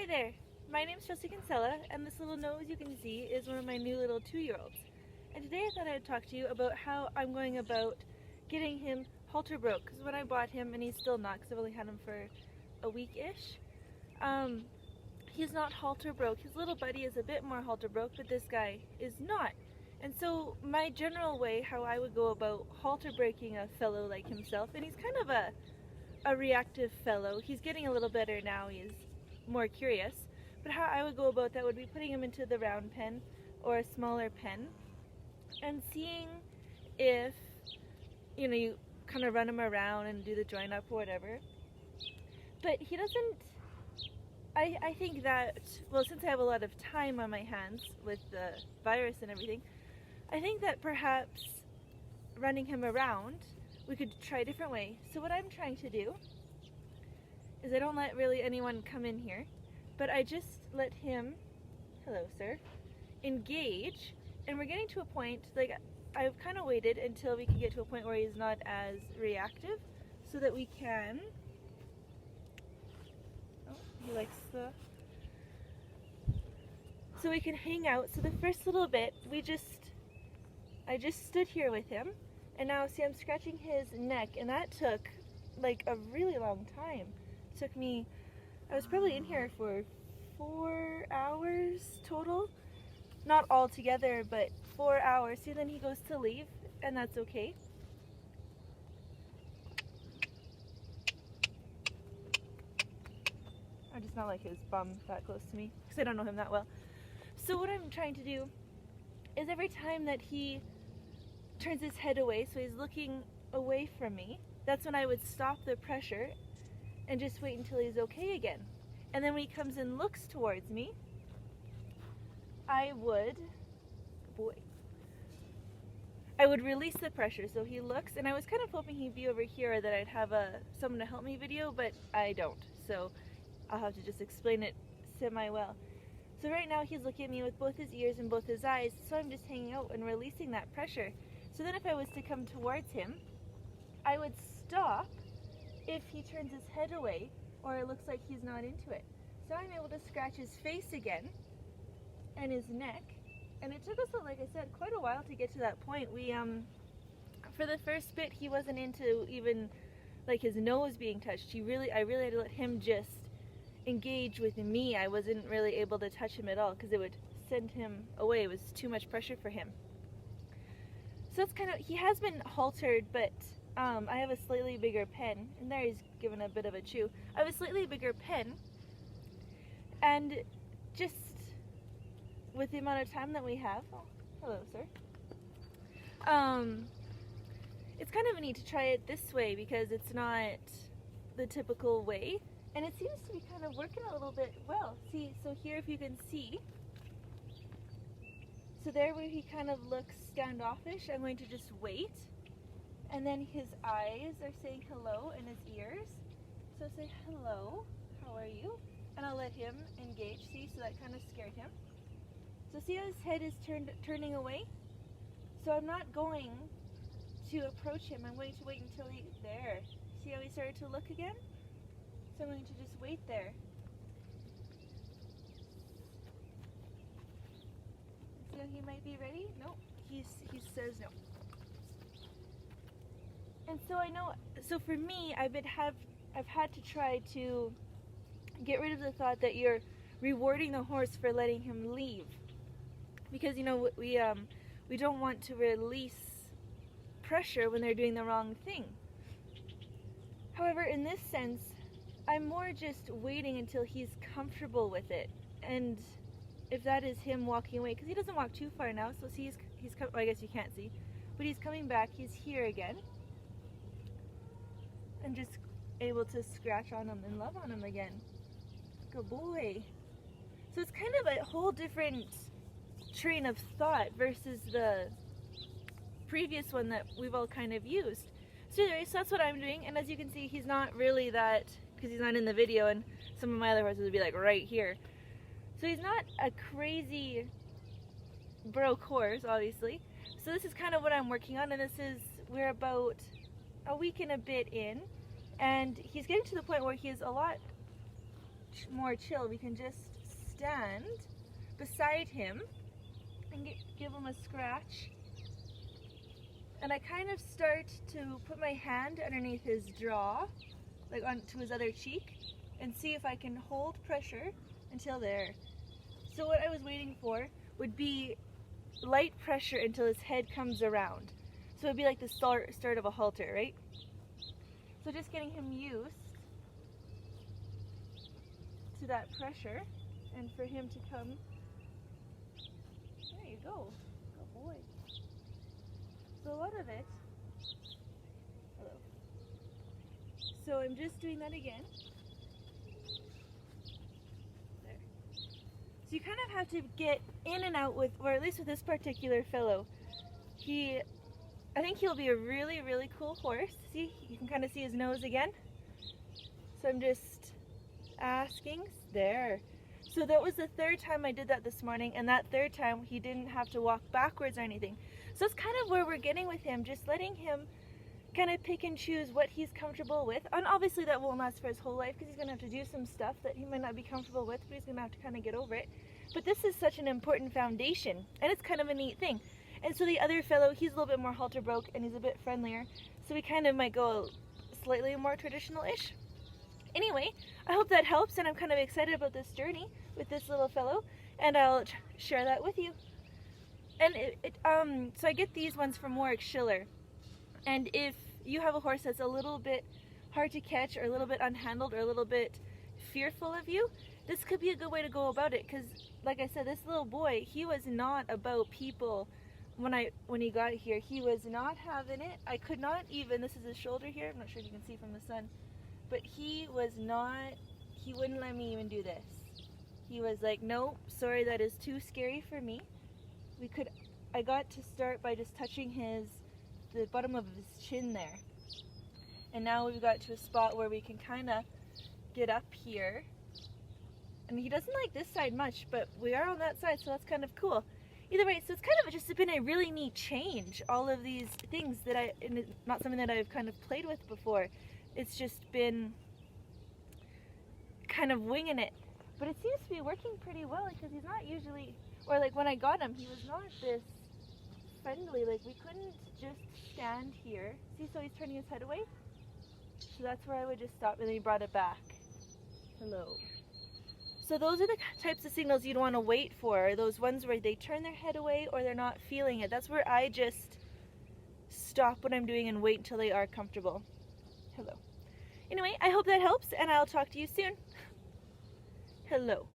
Hi there, my name is Chelsea Kinsella, and this little nose you can see is one of my new little 2-year-olds. And today I thought I'd talk to you about how I'm going about getting him halter broke, because when I bought him, and he's still not because I've only had him for a week-ish, he's not halter broke. His little buddy is a bit more halter broke, but this guy is not. And so my general way how I would go about halter breaking a fellow like himself, and he's kind of a reactive fellow. He's getting a little better now, he's more curious. But how I would go about that would be putting him into the round pen or a smaller pen and seeing if, you kind of run him around and do the join up or whatever. But he doesn't, I think that, well, since I have a lot of time on my hands with the virus and everything, I think that perhaps running him around, we could try a different way. So what I'm trying to do is I don't let really anyone come in here, but I just let him, hello sir, engage, and we're getting to a point, like I've kind of waited until we can get to a point where he's not as reactive so that we can, oh, he likes so we can hang out. So the first little bit, I just stood here with him, and now see I'm scratching his neck, and that took like a really long time. It took me, I was probably in here for 4 hours total. Not all together, but 4 hours. See, then he goes to leave, and that's okay. I just not like his bum that close to me, because I don't know him that well. So what I'm trying to do is every time that he turns his head away, so he's looking away from me, that's when I would stop the pressure and just wait until he's okay again. And then when he comes and looks towards me, I would release the pressure. So he looks, and I was kind of hoping he'd be over here, or that I'd have someone to help me video, but I don't. So I'll have to just explain it semi-well. So right now he's looking at me with both his ears and both his eyes, so I'm just hanging out and releasing that pressure. So then if I was to come towards him, I would stop if he turns his head away or it looks like he's not into it. So I'm able to scratch his face again and his neck. And it took us, like I said, quite a while to get to that point. We, for the first bit, he wasn't into even like his nose being touched. I really had to let him just engage with me. I wasn't really able to touch him at all because it would send him away. It was too much pressure for him. So that's kind of, he has been haltered, but I have a slightly bigger pen, and there he's given a bit of a chew. I have a slightly bigger pen, and just with the amount of time that we have, oh, hello sir, it's kind of neat to try it this way because it's not the typical way, and it seems to be kind of working a little bit well. See, so here if you can see, so there where he kind of looks standoffish, I'm going to just wait. And then his eyes are saying hello, and his ears. So say hello, how are you? And I'll let him engage. See, so that kind of scared him. So see how his head is turning away? So I'm not going to approach him. I'm going to wait until there. See how he started to look again? So I'm going to just wait there. So he might be ready? No, he says no. And so I know, so for me, I've had to try to get rid of the thought that you're rewarding the horse for letting him leave, because we don't want to release pressure when they're doing the wrong thing. However, in this sense, I'm more just waiting until he's comfortable with it, and if that is him walking away, because he doesn't walk too far now, so see well, I guess you can't see, but he's coming back, he's here again. And just able to scratch on him and love on him again. Good boy. So it's kind of a whole different train of thought versus the previous one that we've all kind of used. So anyway, so that's what I'm doing, and as you can see, he's not really that, because he's not in the video, and some of my other horses would be like right here. So he's not a crazy broke horse, obviously. So this is kind of what I'm working on, and we're about a week and a bit in, and he's getting to the point where he is a lot more chill, we can just stand beside him and give him a scratch. And I kind of start to put my hand underneath his jaw, like onto his other cheek, and see if I can hold pressure until there. So what I was waiting for would be light pressure until his head comes around. So it would be like the start of a halter, right? So just getting him used to that pressure, and for him to come. There you go. Good boy. So a lot of it. Hello. So I'm just doing that again. There. So you kind of have to get in and out with, or at least with this particular fellow. I think he'll be a really, really cool horse. See, you can kind of see his nose again. So I'm just asking, there. So that was the third time I did that this morning, and that third time he didn't have to walk backwards or anything. So that's kind of where we're getting with him, just letting him kind of pick and choose what he's comfortable with. And obviously that won't last for his whole life, because he's going to have to do some stuff that he might not be comfortable with, but he's going to have to kind of get over it. But this is such an important foundation, and it's kind of a neat thing. And so the other fellow, he's a little bit more halter broke, and he's a bit friendlier, so we kind of might go slightly more traditional-ish. Anyway, I hope that helps, and I'm kind of excited about this journey with this little fellow, and I'll share that with you. And so I get these ones from Warwick Schiller, and if you have a horse that's a little bit hard to catch, or a little bit unhandled, or a little bit fearful of you, this could be a good way to go about it, because like I said, this little boy, he was not about people. When he got here, he was not having it. I could not even, this is his shoulder here, I'm not sure if you can see from the sun, but he wouldn't let me even do this. He was like, no, sorry, that is too scary for me. I got to start by just touching the bottom of his chin there. And now we've got to a spot where we can kind of get up here. And he doesn't like this side much, but we are on that side, so that's kind of cool. Either way, so it's kind of just been a really neat change, all of these things that and it's not something that I've kind of played with before. It's just been kind of winging it. But it seems to be working pretty well, because he's not usually, or like when I got him, he was not this friendly. Like we couldn't just stand here. See, so he's turning his head away? So that's where I would just stop, and then he brought it back. Hello. So those are the types of signals you'd want to wait for, those ones where they turn their head away or they're not feeling it. That's where I just stop what I'm doing and wait until they are comfortable. Hello. Anyway, I hope that helps, and I'll talk to you soon. Hello.